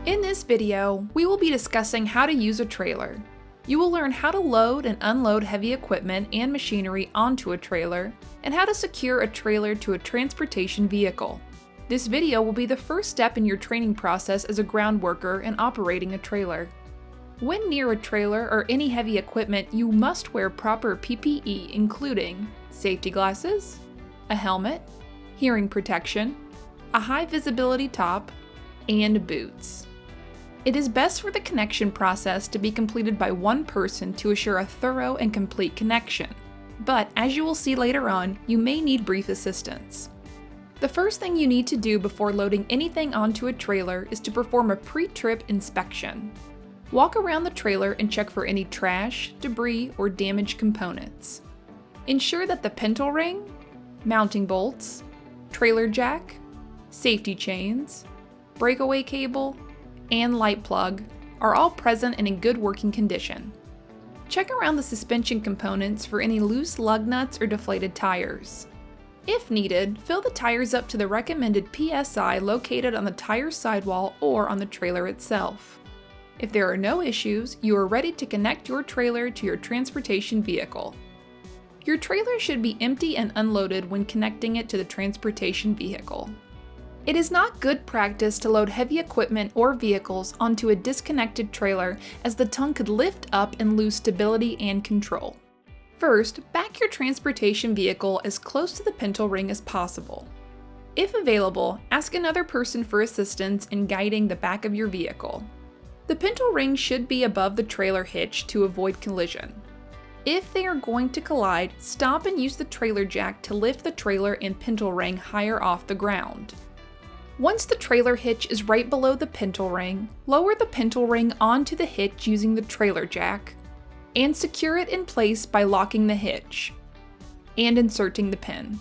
In this video, we will be discussing how to use a trailer. You will learn how to load and unload heavy equipment and machinery onto a trailer, and how to secure a trailer to a transportation vehicle. This video will be the first step in your training process as a ground worker in operating a trailer. When near a trailer or any heavy equipment, you must wear proper PPE, including safety glasses, a helmet, hearing protection, a high visibility top, and boots. It is best for the connection process to be completed by one person to assure a thorough and complete connection, but as you will see later on, you may need brief assistance. The first thing you need to do before loading anything onto a trailer is to perform a pre-trip inspection. Walk around the trailer and check for any trash, debris, or damaged components. Ensure that the pintle ring, mounting bolts, trailer jack, safety chains, breakaway cable, and light plug are all present and in good working condition. Check around the suspension components for any loose lug nuts or deflated tires. If needed, fill the tires up to the recommended PSI located on the tire sidewall or on the trailer itself. If there are no issues, you are ready to connect your trailer to your transportation vehicle. Your trailer should be empty and unloaded when connecting it to the transportation vehicle. It is not good practice to load heavy equipment or vehicles onto a disconnected trailer, as the tongue could lift up and lose stability and control. First, back your transportation vehicle as close to the pintle ring as possible. If available, ask another person for assistance in guiding the back of your vehicle. The pintle ring should be above the trailer hitch to avoid collision. If they are going to collide, stop and use the trailer jack to lift the trailer and pintle ring higher off the ground. Once the trailer hitch is right below the pintle ring, lower the pintle ring onto the hitch using the trailer jack, and secure it in place by locking the hitch and inserting the pin.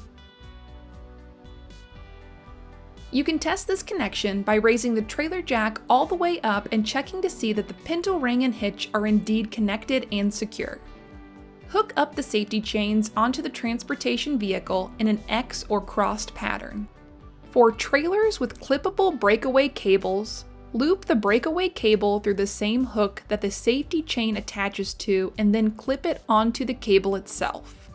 You can test this connection by raising the trailer jack all the way up and checking to see that the pintle ring and hitch are indeed connected and secure. Hook up the safety chains onto the transportation vehicle in an X or crossed pattern. For trailers with clippable breakaway cables, loop the breakaway cable through the same hook that the safety chain attaches to and then clip it onto the cable itself.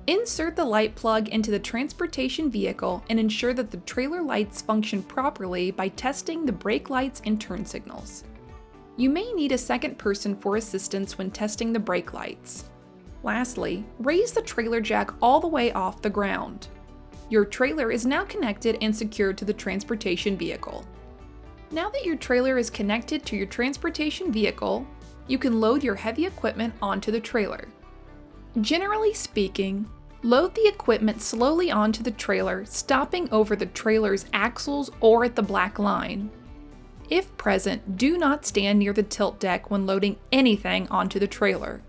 Insert the light plug into the transportation vehicle and ensure that the trailer lights function properly by testing the brake lights and turn signals. You may need a second person for assistance when testing the brake lights. Lastly, raise the trailer jack all the way off the ground. Your trailer is now connected and secured to the transportation vehicle. Now that your trailer is connected to your transportation vehicle, you can load your heavy equipment onto the trailer. Generally speaking, load the equipment slowly onto the trailer, stopping over the trailer's axles or at the black line. If present, do not stand near the tilt deck when loading anything onto the trailer.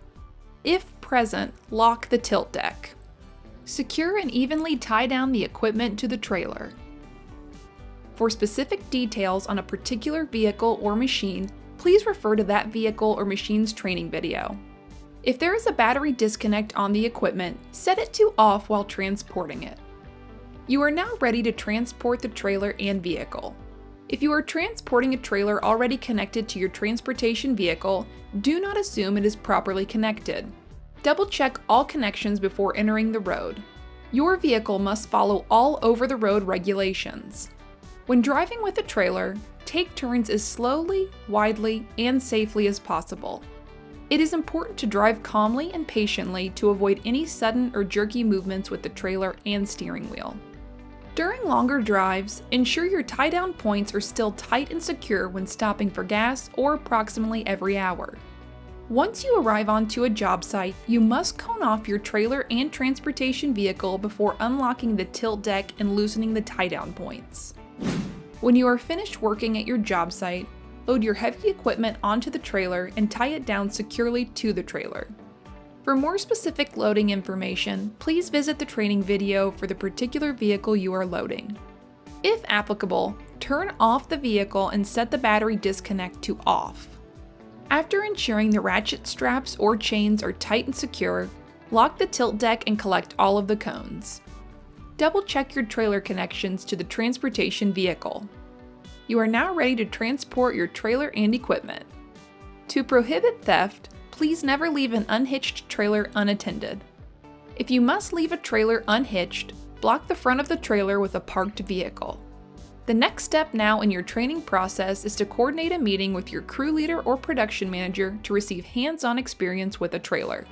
If present, lock the tilt deck. Secure and evenly tie down the equipment to the trailer. For specific details on a particular vehicle or machine, please refer to that vehicle or machine's training video. If there is a battery disconnect on the equipment, set it to off while transporting it. You are now ready to transport the trailer and vehicle. If you are transporting a trailer already connected to your transportation vehicle, do not assume it is properly connected. Double check all connections before entering the road. Your vehicle must follow all over-the-road regulations. When driving with a trailer, take turns as slowly, widely, and safely as possible. It is important to drive calmly and patiently to avoid any sudden or jerky movements with the trailer and steering wheel. During longer drives, ensure your tie-down points are still tight and secure when stopping for gas or approximately every hour. Once you arrive onto a job site, you must cone off your trailer and transportation vehicle before unlocking the tilt deck and loosening the tie-down points. When you are finished working at your job site, load your heavy equipment onto the trailer and tie it down securely to the trailer. For more specific loading information, please visit the training video for the particular vehicle you are loading. If applicable, turn off the vehicle and set the battery disconnect to off. After ensuring the ratchet straps or chains are tight and secure, lock the tilt deck and collect all of the cones. Double check your trailer connections to the transportation vehicle. You are now ready to transport your trailer and equipment. To prohibit theft, please never leave an unhitched trailer unattended. If you must leave a trailer unhitched, block the front of the trailer with a parked vehicle. The next step now in your training process is to coordinate a meeting with your crew leader or production manager to receive hands-on experience with a trailer.